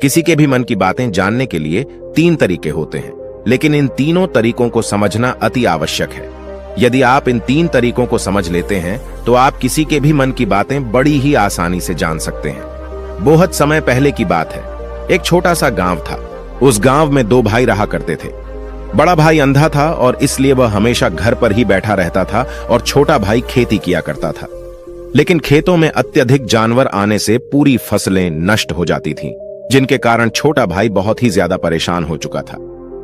किसी के भी मन की बातें जानने के लिए 3 तरीके होते हैं, लेकिन इन तीनों तरीकों को समझना अति आवश्यक है। यदि आप इन 3 तरीकों को समझ लेते हैं तो आप किसी के भी मन की बातें बड़ी ही आसानी से जान सकते हैं। बहुत समय पहले की बात है। एक छोटा सा गांव था। उस गांव में 2 भाई रहा करते थे। बड़ा भाई अंधा था और इसलिए वह हमेशा घर पर ही बैठा रहता था और छोटा भाई खेती किया करता था। लेकिन खेतों में अत्यधिक जानवर आने से पूरी फसलें नष्ट हो जाती थीं, जिनके कारण छोटा भाई बहुत ही ज्यादा परेशान हो चुका था।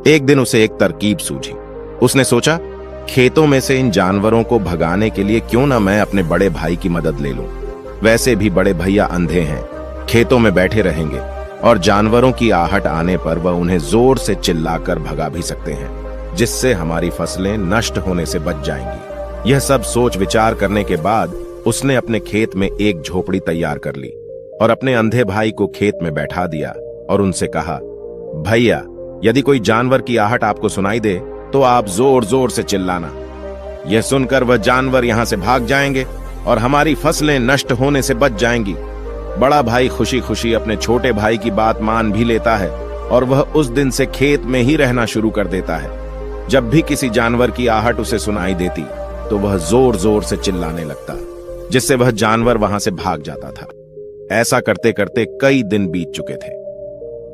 एक दिन उसे एक तरकीब सूझी। उसने सोचा, खेतों में से इन जानवरों को भगाने के लिए क्यों ना मैं अपने बड़े भाई की मदद ले लूं। वैसे भी बड़े भैया अंधे हैं, खेतों में बैठे रहेंगे और जानवरों की आहट आने पर वह उन्हें जोर से चिल्लाकर भगा भी सकते हैं, जिससे हमारी फसलें नष्ट होने से बच जाएंगी। यह सब सोच विचार करने के बाद उसने अपने खेत में एक झोपड़ी तैयार कर ली और अपने अंधे भाई को खेत में बैठा दिया और उनसे कहा, भैया, यदि कोई जानवर की आहट आपको सुनाई दे तो आप जोर जोर से चिल्लाना। यह सुनकर वह जानवर यहां से भाग जाएंगे और हमारी फसलें नष्ट होने से बच जाएंगी। बड़ा भाई खुशी खुशी अपने छोटे भाई की बात मान भी लेता है और वह उस दिन से खेत में ही रहना शुरू कर देता है। जब भी किसी जानवर की आहट उसे सुनाई देती तो वह जोर जोर से चिल्लाने लगता, जिससे वह जानवर वहां से भाग जाता था। ऐसा करते करते कई दिन बीत चुके थे।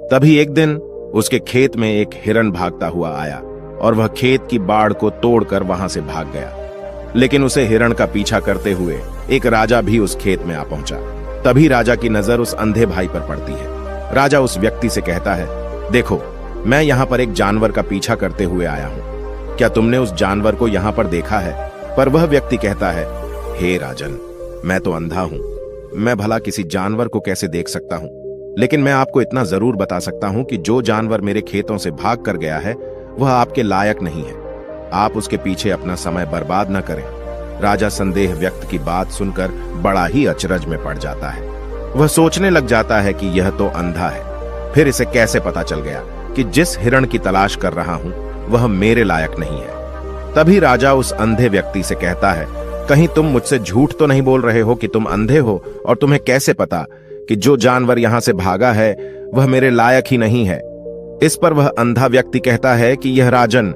तभी एक दिन उसके खेत में एक हिरण भागता हुआ आया और वह खेत की बाड़ को तोड़कर वहां से भाग गया। लेकिन उसे हिरण का पीछा करते हुए एक राजा भी उस खेत में आ पहुंचा। तभी राजा की नजर उस अंधे भाई पर पड़ती है। राजा उस व्यक्ति से कहता है, देखो, मैं यहाँ पर एक जानवर का पीछा करते हुए आया हूँ। क्या तुमने उस जानवर को यहाँ पर देखा है? पर वह व्यक्ति कहता है, हे राजन, मैं तो अंधा हूँ, मैं भला किसी जानवर को कैसे देख सकता हूँ? लेकिन मैं आपको इतना जरूर बता सकता हूँ कि जो जानवर मेरे खेतों से भाग कर गया है वह आपके लायक नहीं है। आप उसके पीछे अपना समय बर्बाद न करें। राजा संदेह व्यक्त की बात सुनकर बड़ा ही अचरज में पड़ जाता है। वह सोचने लग जाता है कि यह तो अंधा है, फिर इसे कैसे पता चल गया कि जिस हिरण की तलाश कर रहा हूं वह मेरे लायक नहीं है। तभी राजा उस अंधे व्यक्ति से कहता है, कहीं तुम मुझसे झूठ तो नहीं बोल रहे हो कि तुम अंधे हो और तुम्हें कैसे पता कि जो जानवर यहां से भागा है वह मेरे लायक ही नहीं है? इस पर वह अंधा व्यक्ति कहता है कि यह राजन,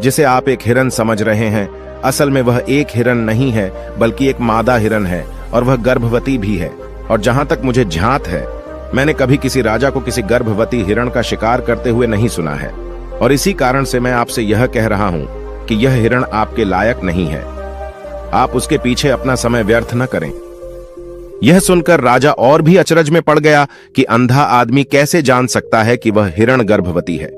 जिसे आप एक हिरण समझ रहे हैं, असल में वह एक हिरण नहीं है बल्कि एक मादा हिरण है और वह गर्भवती भी है। और जहां तक मुझे ध्यात है, मैंने कभी किसी राजा को किसी गर्भवती हिरण का शिकार करते हुए नहीं सुना है। और इसी कारण से मैं आपसे यह कह रहा हूं कि यह हिरण आपके लायक नहीं है। आप उसके पीछे अपना समय व्यर्थ न करें। यह सुनकर राजा और भी अचरज में पड़ गया कि अंधा आदमी कैसे जान सकता है कि वह हिरण गर्भवती है।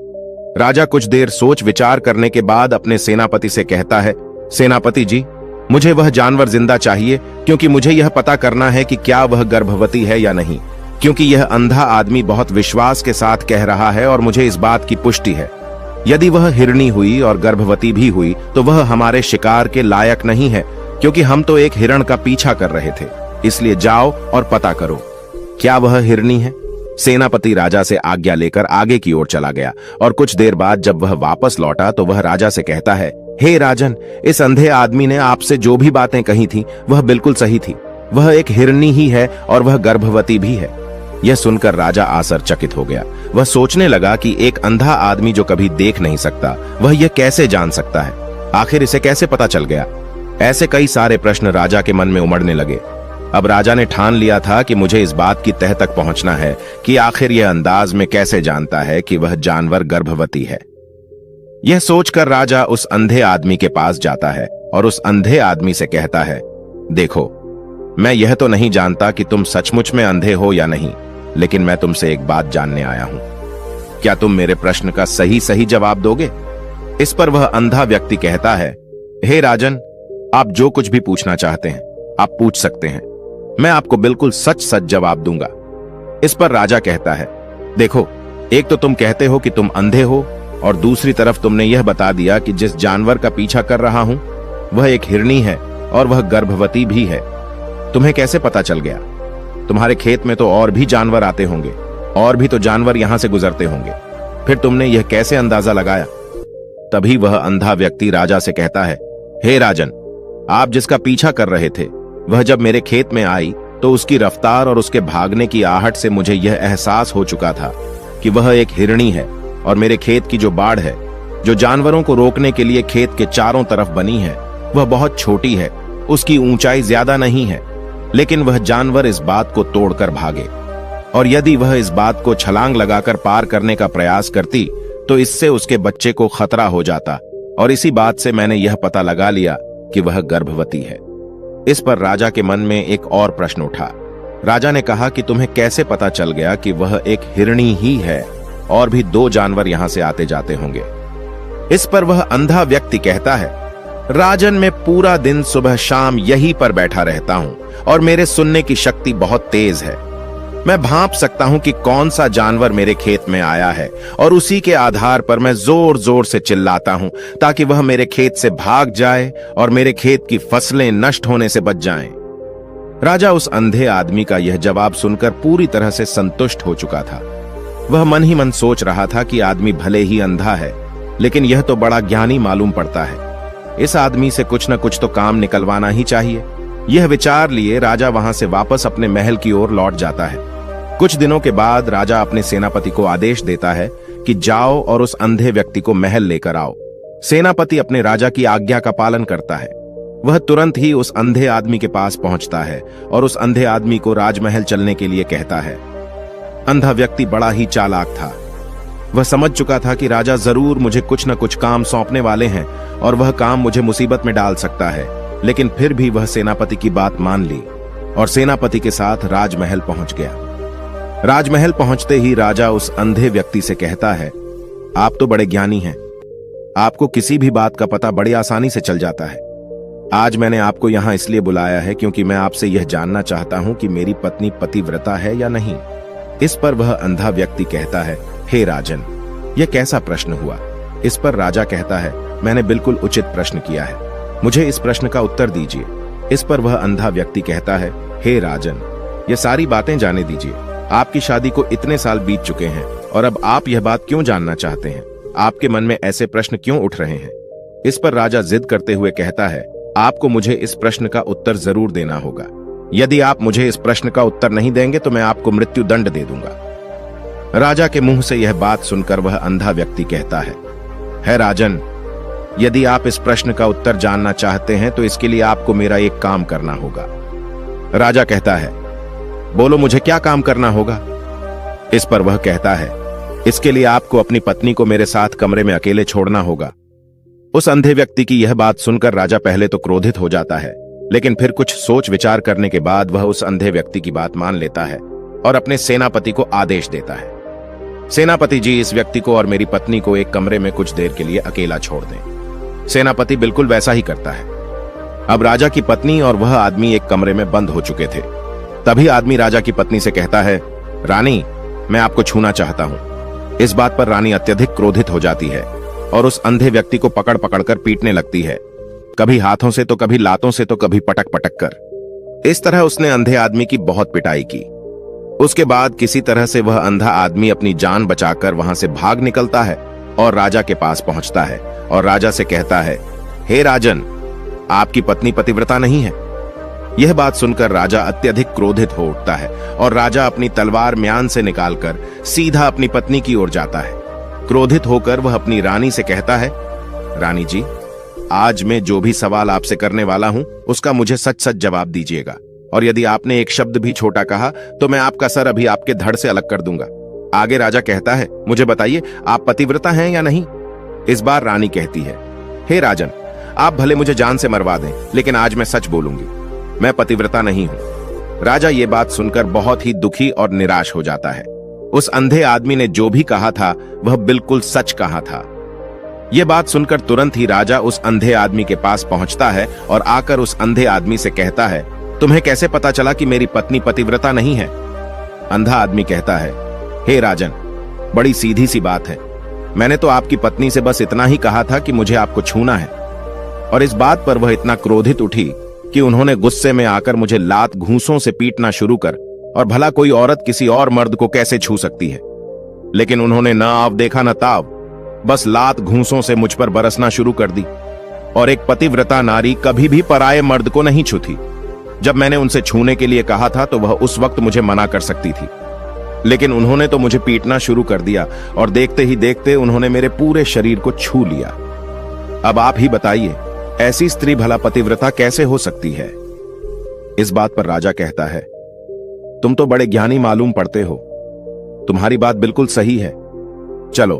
राजा कुछ देर सोच विचार करने के बाद अपने सेनापति से कहता है, सेनापति जी, मुझे वह जानवर जिंदा चाहिए, क्योंकि मुझे यह पता करना है कि क्या वह गर्भवती है या नहीं। क्योंकि यह अंधा आदमी बहुत विश्वास के साथ कह रहा है और मुझे इस बात की पुष्टि है। यदि वह हिरणी हुई और गर्भवती भी हुई तो वह हमारे शिकार के लायक नहीं है, क्योंकि हम तो एक हिरण का पीछा कर रहे थे। इसलिए जाओ और पता करो, क्या वह हिरणी है? सेनापति राजा से आज्ञा लेकर आगे की ओर चला गया और कुछ देर बाद जब वह वापस लौटा तो वह राजा से कहता है, हे राजन, इस अंधे आदमी ने आपसे जो भी बातें कही थी वह बिल्कुल सही थी। वह एक हिरणी ही है और वह गर्भवती भी है। यह सुनकर राजा आश्चर्यचकित हो गया। वह सोचने लगा कि एक अंधा आदमी जो कभी देख नहीं सकता, वह यह कैसे जान सकता है? आखिर इसे कैसे पता चल गया? ऐसे कई सारे प्रश्न राजा के मन में उमड़ने लगे। अब राजा ने ठान लिया था कि मुझे इस बात की तह तक पहुंचना है कि आखिर यह अंदाज में कैसे जानता है कि वह जानवर गर्भवती है। यह सोचकर राजा उस अंधे आदमी के पास जाता है और उस अंधे आदमी से कहता है, देखो, मैं यह तो नहीं जानता कि तुम सचमुच में अंधे हो या नहीं, लेकिन मैं तुमसे एक बात जानने आया हूं। क्या तुम मेरे प्रश्न का सही सही जवाब दोगे? इस पर वह अंधा व्यक्ति कहता है, हे राजन, आप जो कुछ भी पूछना चाहते हैं आप पूछ सकते हैं। मैं आपको बिल्कुल सच सच जवाब दूंगा। इस पर राजा कहता है, देखो, एक तो तुम कहते हो कि तुम अंधे हो और दूसरी तरफ तुमने यह बता दिया कि जिस जानवर का पीछा कर रहा हूं वह एक हिरणी है और वह गर्भवती भी है। तुम्हें कैसे पता चल गया? तुम्हारे खेत में तो और भी जानवर आते होंगे, और भी तो जानवर यहां से गुजरते होंगे, फिर तुमने यह कैसे अंदाजा लगाया? तभी वह अंधा व्यक्ति राजा से कहता है, हे राजन, आप जिसका पीछा कर रहे थे वह जब मेरे खेत में आई तो उसकी रफ्तार और उसके भागने की आहट से मुझे यह एहसास हो चुका था कि वह एक हिरणी है और मेरे खेत की जो बाड़ है, जो जानवरों को रोकने के लिए खेत के चारों तरफ बनी है, वह बहुत छोटी है। उसकी ऊंचाई ज्यादा नहीं है, लेकिन वह जानवर इस बात को तोड़कर भागे, और यदि वह इस बात को छलांग लगाकर पार करने का प्रयास करती तो इससे उसके बच्चे को खतरा हो जाता। और इसी बात से मैंने यह पता लगा लिया कि वह गर्भवती है। इस पर राजा के मन में एक और प्रश्न उठा। राजा ने कहा कि तुम्हें कैसे पता चल गया कि वह एक हिरणी ही है, और भी 2 जानवर यहां से आते जाते होंगे। इस पर वह अंधा व्यक्ति कहता है, राजन, मैं पूरा दिन सुबह शाम यहीं पर बैठा रहता हूं और मेरे सुनने की शक्ति बहुत तेज है। मैं भांप सकता हूं कि कौन सा जानवर मेरे खेत में आया है, और उसी के आधार पर मैं जोर जोर से चिल्लाता हूं ताकि वह मेरे खेत से भाग जाए और मेरे खेत की फसलें नष्ट होने से बच जाएं। राजा उस अंधे आदमी का यह जवाब सुनकर पूरी तरह से संतुष्ट हो चुका था। वह मन ही मन सोच रहा था कि आदमी भले ही अंधा है, लेकिन यह तो बड़ा ज्ञानी मालूम पड़ता है। इस आदमी से कुछ न कुछ तो काम निकलवाना ही चाहिए। यह विचार लिए राजा वहां से वापस अपने महल की ओर लौट जाता है। कुछ दिनों के बाद राजा अपने सेनापति को आदेश देता है कि जाओ और उस अंधे व्यक्ति को महल लेकर आओ। सेनापति अपने राजा की आज्ञा का पालन करता है। वह तुरंत ही उस अंधे आदमी के पास पहुंचता है और उस अंधे आदमी को राजमहल चलने के लिए कहता है। अंधा व्यक्ति बड़ा ही चालाक था। वह समझ चुका था कि राजा जरूर मुझे कुछ न कुछ काम सौंपने वाले हैं और वह काम मुझे मुसीबत में डाल सकता है, लेकिन फिर भी वह सेनापति की बात मान ली और सेनापति के साथ राजमहल पहुंच गया। राजमहल पहुंचते ही राजा उस अंधे व्यक्ति से कहता है, आप तो बड़े ज्ञानी हैं, आपको किसी भी बात का पता बड़ी आसानी से चल जाता है। आज मैंने आपको यहां इसलिए बुलाया है क्योंकि मैं आपसे यह जानना चाहता हूं कि मेरी पत्नी पतिव्रता है या नहीं। इस पर वह अंधा व्यक्ति कहता है, हे राजन, यह कैसा प्रश्न हुआ। इस पर राजा कहता है, मैंने बिल्कुल उचित प्रश्न किया है, मुझे इस प्रश्न का उत्तर दीजिए। इस पर वह अंधा व्यक्ति कहता है, हे राजन, ये सारी बातें जाने दीजिए। आपकी शादी को इतने साल बीत चुके हैं और अब आप यह बात क्यों जानना चाहते हैं? आपके मन में ऐसे प्रश्न क्यों उठ रहे हैं? इस पर राजा जिद करते हुए कहता है, आपको मुझे इस प्रश्न का उत्तर जरूर देना होगा। यदि आप मुझे इस प्रश्न का उत्तर नहीं देंगे तो मैं आपको मृत्यु दंड दे दूंगा। राजा के मुंह से यह बात सुनकर वह अंधा व्यक्ति कहता है राजन, यदि आप इस प्रश्न का उत्तर जानना चाहते हैं तो इसके लिए आपको मेरा एक काम करना होगा। राजा कहता है, बोलो मुझे क्या काम करना होगा? इस पर वह कहता है, इसके लिए आपको अपनी पत्नी को मेरे साथ कमरे में अकेले छोड़ना होगा। उस अंधे व्यक्ति की यह बात सुनकर राजा पहले तो क्रोधित हो जाता है, लेकिन फिर कुछ सोच विचार करने के बाद वह उस अंधे व्यक्ति की बात मान लेता है और अपने सेनापति को आदेश देता है, सेनापति जी, इस व्यक्ति को और मेरी पत्नी को एक कमरे में कुछ देर के लिए अकेला छोड़ दें। सेनापति बिल्कुल वैसा ही करता है। अब राजा की पत्नी और वह आदमी एक कमरे में बंद हो चुके थे। तभी आदमी राजा की पत्नी से कहता है, रानी, मैं आपको छूना चाहता हूं। इस बात पर रानी अत्यधिक क्रोधित हो जाती है और उस अंधे व्यक्ति को पकड़ पकड़कर पीटने लगती है, कभी हाथों से तो कभी लातों से तो कभी पटक पटक कर। इस तरह उसने अंधे आदमी की बहुत पिटाई की। उसके बाद किसी तरह से वह अंधा आदमी अपनी जान बचाकर वहां से भाग निकलता है और राजा के पास पहुंचता है और राजा से कहता है, हे राजन, आपकी पत्नी पतिव्रता नहीं है। यह बात सुनकर राजा अत्यधिक क्रोधित हो उठता है और राजा अपनी तलवार म्यान से निकालकर सीधा अपनी पत्नी की ओर जाता है। क्रोधित होकर वह अपनी रानी से कहता है, रानी जी, आज मैं जो भी सवाल आपसे करने वाला हूं उसका मुझे सच सच जवाब दीजिएगा, और यदि आपने एक शब्द भी छोटा कहा तो मैं आपका सर अभी आपके धड़ से अलग कर दूंगा। आगे राजा कहता है, मुझे बताइए, आप पतिव्रता हैं या नहीं? इस बार रानी कहती है, हे राजन, आप भले मुझे जान से मरवा दें, लेकिन आज मैं सच बोलूंगी, मैं पतिव्रता नहीं हूं। राजा ये बात सुनकर बहुत ही दुखी और निराश हो जाता है। उस अंधे आदमी ने जो भी कहा था वह बिल्कुल सच कहा था। यह बात सुनकर तुरंत ही राजा उस अंधे आदमी के पास पहुंचता है और आकर उस अंधे आदमी से कहता है, तुम्हें कैसे पता चला कि मेरी पत्नी पतिव्रता नहीं है? अंधा आदमी कहता है, हे राजन, बड़ी सीधी सी बात है, मैंने तो आपकी पत्नी से बस इतना ही कहा था कि मुझे आपको छूना है। और इस बात पर वह इतना क्रोधित उठी कि उन्होंने गुस्से में आकर मुझे लात घूंसों से पीटना शुरू कर, और भला कोई औरत किसी और मर्द को कैसे छू सकती है। लेकिन उन्होंने न आव देखा न ताव, बस लात घूंसों से मुझ पर बरसना शुरू कर दी। और एक पतिव्रता नारी कभी भी पराये मर्द को नहीं छूती। जब मैंने उनसे छूने के लिए कहा था तो वह उस वक्त मुझे मना कर सकती थी, लेकिन उन्होंने तो मुझे पीटना शुरू कर दिया और देखते ही देखते उन्होंने मेरे पूरे शरीर को छू लिया। अब आप ही बताइए, ऐसी स्त्री भला पतिव्रता कैसे हो सकती है? इस बात पर राजा कहता है, तुम तो बड़े ज्ञानी मालूम पड़ते हो, तुम्हारी बात बिल्कुल सही है। चलो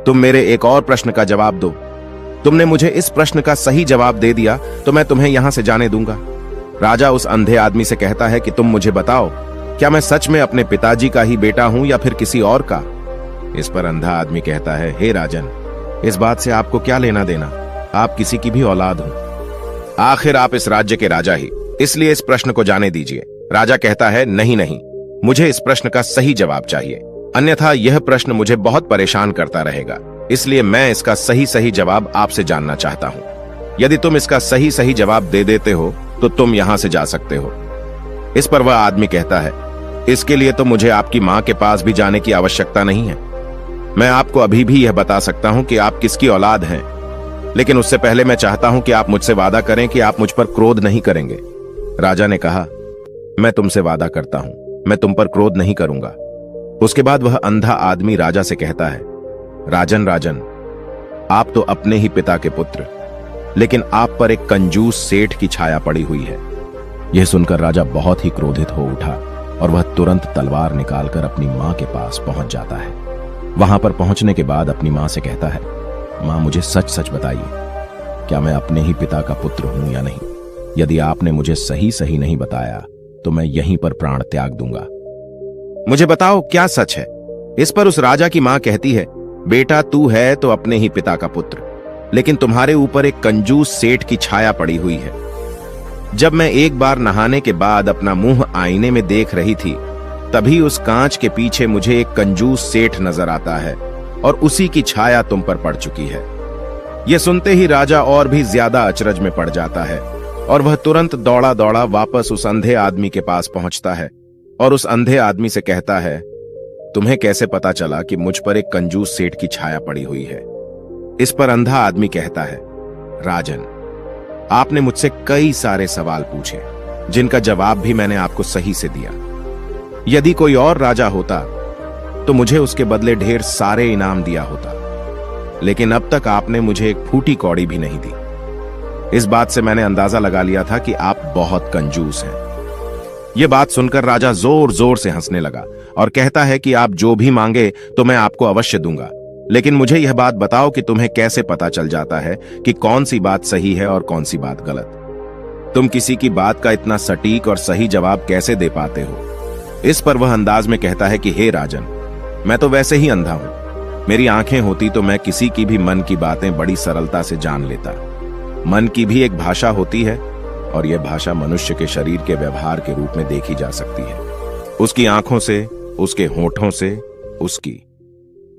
तुम मेरे एक और प्रश्न का जवाब दो। तुमने मुझे इस प्रश्न का सही जवाब दे दिया तो मैं तुम्हें यहां से जाने दूंगा। राजा उस अंधे आदमी से कहता है कि तुम मुझे बताओ, क्या मैं सच में अपने पिताजी का ही बेटा हूं या फिर किसी और का? इस पर अंधा आदमी कहता है, हे राजन, इस बात से आपको क्या लेना देना, आप किसी की भी औलाद हो, आखिर आप इस राज्य के राजा ही, इसलिए इस प्रश्न को जाने दीजिए। राजा कहता है, नहीं नहीं, मुझे इस प्रश्न का सही जवाब चाहिए, अन्यथा यह प्रश्न मुझे बहुत परेशान करता रहेगा, इसलिए मैं इसका सही सही जवाब आपसे जानना चाहता हूं। यदि तुम इसका सही सही जवाब दे देते हो तो तुम यहां से जा सकते हो। इस पर वह आदमी कहता है, इसके लिए तो मुझे आपकी मां के पास भी जाने की आवश्यकता नहीं है। मैं आपको अभी भी यह बता सकता हूं कि आप किसकी औलाद हैं, लेकिन उससे पहले मैं चाहता हूं कि आप मुझसे वादा करें कि आप मुझ पर क्रोध नहीं करेंगे। राजा ने कहा, मैं तुमसे वादा करता हूं, मैं तुम पर क्रोध नहीं करूंगा। उसके बाद वह अंधा आदमी राजा से कहता है, राजन राजन, आप तो अपने ही पिता के पुत्र, लेकिन आप पर एक कंजूस सेठ की छाया पड़ी हुई है। यह सुनकर राजा बहुत ही क्रोधित हो उठा और वह तुरंत तलवार निकालकर अपनी मां के पास पहुंच जाता है। वहां पर पहुंचने के बाद अपनी मां से कहता है, मां मुझे सच सच बताइए, क्या मैं अपने ही पिता का पुत्र हूं या नहीं? यदि आपने मुझे सही सही नहीं बताया तो मैं यहीं पर प्राण त्याग दूंगा। मुझे बताओ क्या सच है? इस पर उस राजा की मां कहती है, बेटा तू है तो अपने ही पिता का पुत्र, लेकिन तुम्हारे ऊपर एक कंजूस सेठ की छाया पड़ी हुई है। जब मैं एक बार नहाने के बाद अपना मुंह आईने में देख रही थी, तभी उस कांच के पीछे मुझे एक कंजूस सेठ नजर आता है और उसी की छाया तुम पर पड़ चुकी है। यह सुनते ही राजा और भी ज्यादा अचरज में पड़ जाता है और वह तुरंत दौड़ा दौड़ा वापस उस अंधे आदमी के पास पहुंचता है और उस अंधे आदमी से कहता है, तुम्हें कैसे पता चला कि मुझ पर एक कंजूस सेठ की छाया पड़ी हुई है? इस पर अंधा आदमी कहता है, राजन, आपने मुझसे कई सारे सवाल पूछे जिनका जवाब भी मैंने आपको सही से दिया। यदि कोई और राजा होता तो मुझे उसके बदले ढेर सारे इनाम दिया होता, लेकिन अब तक आपने मुझे एक फूटी कौड़ी भी नहीं दी। इस बात से मैंने अंदाजा लगा लिया था कि आप बहुत कंजूस हैं। यह बात सुनकर राजा जोर जोर से हंसने लगा और कहता है कि आप जो भी मांगे तो मैं आपको अवश्य दूंगा, लेकिन मुझे यह बात बताओ कि तुम्हें कैसे पता चल जाता है कि कौन सी बात सही है और कौन सी बात गलत? तुम किसी की बात का इतना सटीक और सही जवाब कैसे दे पाते हो? इस पर वह अंदाज में कहता है कि हे राजन, मैं तो वैसे ही अंधा हूं। मेरी आंखें होती तो मैं किसी की भी मन की बातें बड़ी सरलता से जान लेता। मन की भी एक भाषा होती है और यह भाषा मनुष्य के शरीर के व्यवहार के रूप में देखी जा सकती है। उसकी आंखों से, उसके होठों से, उसकी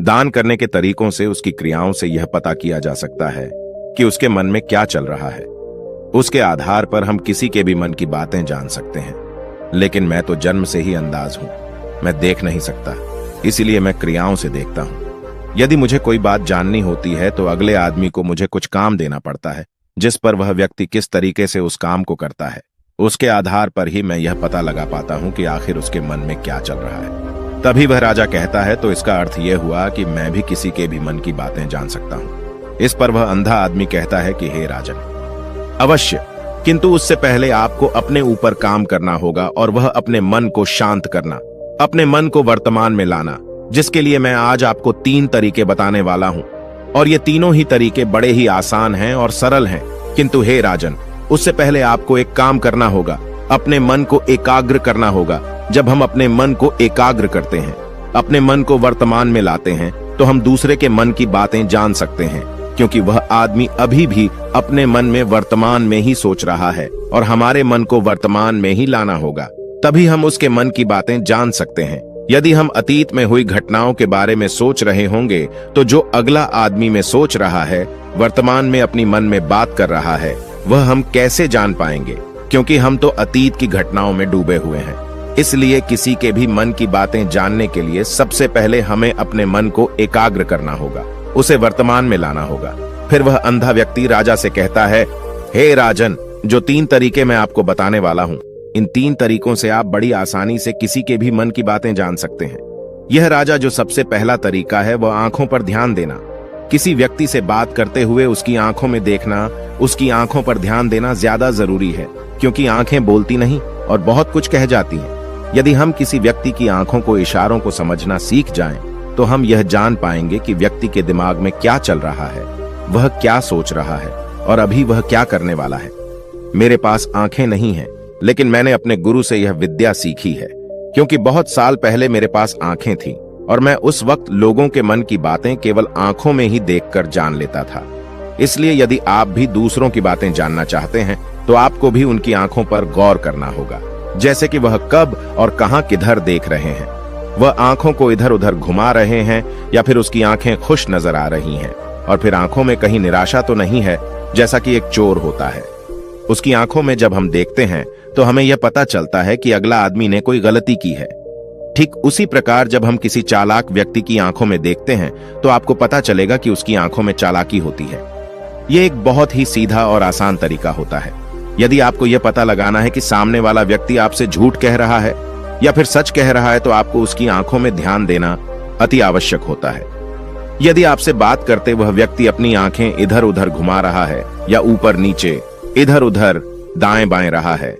दान करने के तरीकों से, उसकी क्रियाओं से यह पता किया जा सकता है कि उसके मन में क्या चल रहा है। उसके आधार पर हम किसी के भी मन की बातें जान सकते हैं, लेकिन मैं तो जन्म से ही अंधाज हूं, मैं देख नहीं सकता, इसीलिए मैं क्रियाओं से देखता हूं। यदि मुझे कोई बात जाननी होती है तो अगले आदमी को मुझे कुछ काम देना पड़ता है, जिस पर वह व्यक्ति किस तरीके से उस काम को करता है, उसके आधार पर ही मैं यह पता लगा पाता हूं कि आखिर उसके मन में क्या चल रहा है। तभी वह राजा कहता है, तो इसका अर्थ यह हुआ कि मैं भी किसी के भी मन की बातें जान सकता हूं। इस पर वह अंधा आदमी कहता है कि हे राजन, अवश्य, किंतु उससे पहले आपको अपने ऊपर काम करना होगा और वह अपने मन को शांत करना, अपने मन को वर्तमान में लाना, जिसके लिए मैं आज आपको 3 तरीके बताने वाला हूं। और ये तीनों ही तरीके बड़े ही आसान हैं और सरल हैं, किंतु हे राजन, उससे पहले आपको एक काम करना होगा, अपने मन को एकाग्र करना होगा। जब हम अपने मन को एकाग्र करते हैं, अपने मन को वर्तमान में लाते हैं, तो हम दूसरे के मन की बातें जान सकते हैं, क्योंकि वह आदमी अभी भी अपने मन में वर्तमान में ही सोच रहा है और हमारे मन को वर्तमान में ही लाना होगा, तभी हम उसके मन की बातें जान सकते हैं। यदि हम अतीत में हुई घटनाओं के बारे में सोच रहे होंगे तो जो अगला आदमी में सोच रहा है, वर्तमान में अपनी मन में बात कर रहा है, वह हम कैसे जान पाएंगे? क्योंकि हम तो अतीत की घटनाओं में डूबे हुए हैं। इसलिए किसी के भी मन की बातें जानने के लिए सबसे पहले हमें अपने मन को एकाग्र करना होगा, उसे वर्तमान में लाना होगा। फिर वह अंधा व्यक्ति राजा से कहता है, हे राजन, जो 3 तरीके मैं आपको बताने वाला हूं, इन 3 तरीकों से आप बड़ी आसानी से किसी के भी मन की बातें जान सकते हैं। यह राजा जो सबसे पहला तरीका है वह आंखों पर ध्यान देना। किसी व्यक्ति से बात करते हुए उसकी आंखों में देखना, उसकी आंखों पर ध्यान देना ज्यादा जरूरी है, क्योंकि आंखें बोलती नहीं और बहुत कुछ कह जाती हैं। यदि हम किसी व्यक्ति की आंखों को, इशारों को समझना सीख जाएं, तो हम यह जान पाएंगे कि व्यक्ति के दिमाग में क्या चल रहा है, वह क्या सोच रहा है और अभी वह क्या करने वाला है। मेरे पास आंखें नहीं हैं, लेकिन मैंने अपने गुरु से यह विद्या सीखी है, क्योंकि बहुत साल पहले मेरे पास आंखें थीं और मैं उस वक्त लोगों के मन की बातें केवल आंखों में ही देखकर जान लेता था। इसलिए यदि आप भी दूसरों की बातें जानना चाहते हैं तो आपको भी उनकी आंखों पर गौर करना होगा, जैसे कि वह कब और कहां किधर देख रहे हैं। वह आंखों को इधर उधर घुमा रहे हैं या फिर उसकी आंखें खुश नजर आ रही हैं, और फिर आंखों में कहीं निराशा तो नहीं है, जैसा कि एक चोर होता है। उसकी आंखों में जब हम देखते हैं तो हमें यह पता चलता है कि अगला आदमी ने कोई गलती की है। ठीक उसी प्रकार जब हम किसी चालाक व्यक्ति की आंखों में देखते हैं तो आपको पता चलेगा कि उसकी आंखों में चालाकी होती है। यह एक बहुत ही सीधा और आसान तरीका होता है। यदि आपको यह पता लगाना है कि सामने वाला व्यक्ति आपसे झूठ कह रहा है या फिर सच कह रहा है, तो आपको उसकी आंखों में ध्यान देना अति आवश्यक होता है। यदि आपसे बात करते वह व्यक्ति अपनी आंखें इधर उधर घुमा रहा है या ऊपर नीचे, इधर उधर दाएं बाएं रहा है,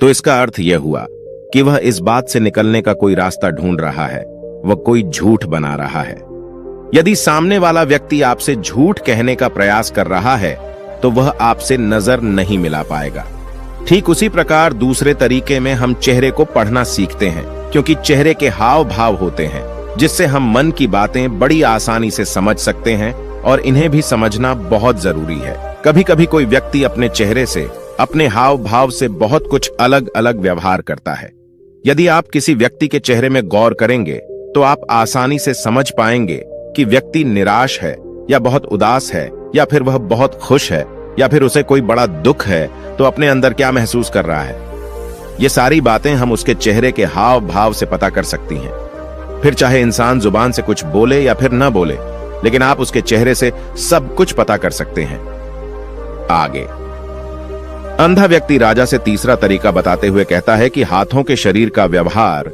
तो इसका अर्थ यह हुआ कि वह इस बात से निकलने का कोई रास्ता ढूंढ रहा है, वह कोई झूठ बना रहा है। यदि सामने वाला व्यक्ति आपसे झूठ कहने का प्रयास कर रहा है तो वह आपसे नजर नहीं मिला पाएगा। ठीक उसी प्रकार दूसरे तरीके में हम चेहरे को पढ़ना सीखते हैं, क्योंकि चेहरे के हाव भाव होते हैं जिससे हम मन की बातें बड़ी आसानी से समझ सकते हैं, और इन्हें भी समझना बहुत जरूरी है। कभी कभी कोई व्यक्ति अपने चेहरे से, अपने हाव भाव से बहुत कुछ अलग अलग व्यवहार करता है। यदि आप किसी व्यक्ति के चेहरे में गौर करेंगे तो आप आसानी से समझ पाएंगे कि व्यक्ति निराश है या बहुत उदास है, या फिर वह बहुत खुश है, या फिर उसे कोई बड़ा दुख है तो अपने अंदर क्या महसूस कर रहा है। ये सारी बातें हम उसके चेहरे के हाव भाव से पता कर सकती हैं। फिर चाहे इंसान जुबान से कुछ बोले या फिर न बोले, लेकिन आप उसके चेहरे से सब कुछ पता कर सकते हैं। आगे अंधा व्यक्ति राजा से तीसरा तरीका बताते हुए कहता है कि हाथों के शरीर का व्यवहार,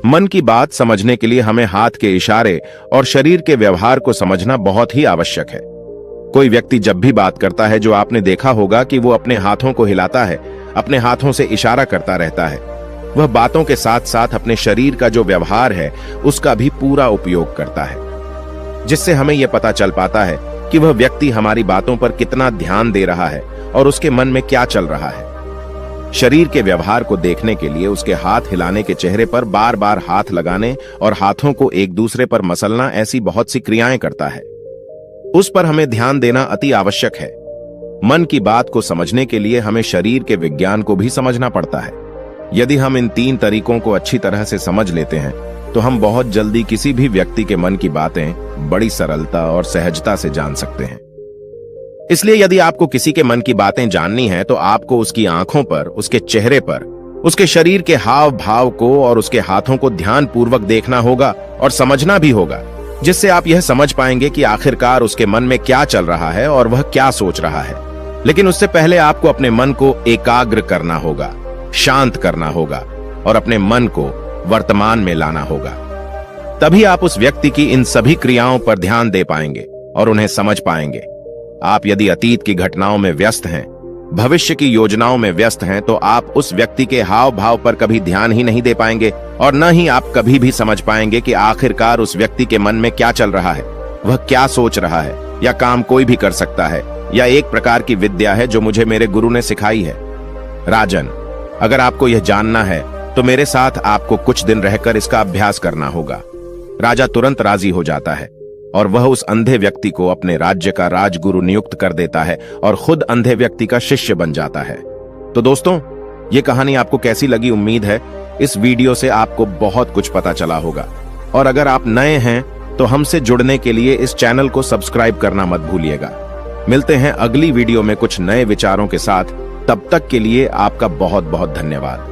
मन की बात समझने के लिए हमें हाथ के इशारे और शरीर के व्यवहार को समझना बहुत ही आवश्यक है। कोई व्यक्ति जब भी बात करता है, जो आपने देखा होगा कि वो अपने हाथों को हिलाता है, अपने हाथों से इशारा करता रहता है। वह बातों के साथ साथ अपने शरीर का जो व्यवहार है उसका भी पूरा उपयोग करता है, जिससे हमें यह पता चल पाता है कि वह व्यक्ति हमारी बातों पर कितना ध्यान दे रहा है और उसके मन में क्या चल रहा है। शरीर के व्यवहार को देखने के लिए उसके हाथ हिलाने के चेहरे पर बार बार हाथ लगाने और हाथों को एक दूसरे पर मसलना, ऐसी बहुत सी क्रियाएं करता है। उस पर हमें ध्यान देना अति आवश्यक है। मन की बात को समझने के लिए हमें शरीर के विज्ञान को भी समझना पड़ता है। यदि हम इन 3 तरीकों को अच्छी तरह से समझ लेते हैं तो हम बहुत जल्दी किसी भी व्यक्ति के मन की बातें बड़ी सरलता और सहजता से जान सकते हैं। इसलिए यदि आपको किसी के मन की बातें जाननी है तो आपको उसकी आंखों पर, उसके चेहरे पर, उसके शरीर के हाव भाव को और उसके हाथों को ध्यानपूर्वक देखना होगा और समझना भी होगा, जिससे आप यह समझ पाएंगे कि आखिरकार उसके मन में क्या चल रहा है और वह क्या सोच रहा है। लेकिन उससे पहले आपको अपने मन को एकाग्र करना होगा, शांत करना होगा और अपने मन को वर्तमान में लाना होगा। तभी आप उस व्यक्ति की इन सभी क्रियाओं पर ध्यान दे पाएंगे और उन्हें समझ पाएंगे। आप यदि अतीत की घटनाओं में व्यस्त हैं, भविष्य की योजनाओं में व्यस्त हैं, तो आप उस व्यक्ति के हाव भाव पर कभी ध्यान ही नहीं दे पाएंगे और न ही आप कभी भी समझ पाएंगे कि आखिरकार उस व्यक्ति के मन में क्या चल रहा है, वह क्या सोच रहा है। या काम कोई भी कर सकता है, या एक प्रकार की विद्या है जो मुझे मेरे गुरु ने सिखाई है। राजन, अगर आपको यह जानना है तो मेरे साथ आपको कुछ दिन रहकर इसका अभ्यास करना होगा। राजा तुरंत राजी हो जाता है और वह उस अंधे व्यक्ति को अपने राज्य का राजगुरु नियुक्त कर देता है और खुद अंधे व्यक्ति का शिष्य बन जाता है। तो दोस्तों, ये कहानी आपको कैसी लगी? उम्मीद है इस वीडियो से आपको बहुत कुछ पता चला होगा। और अगर आप नए हैं तो हमसे जुड़ने के लिए इस चैनल को सब्सक्राइब करना मत भूलिएगा। मिलते हैं अगली वीडियो में कुछ नए विचारों के साथ। तब तक के लिए आपका बहुत बहुत धन्यवाद।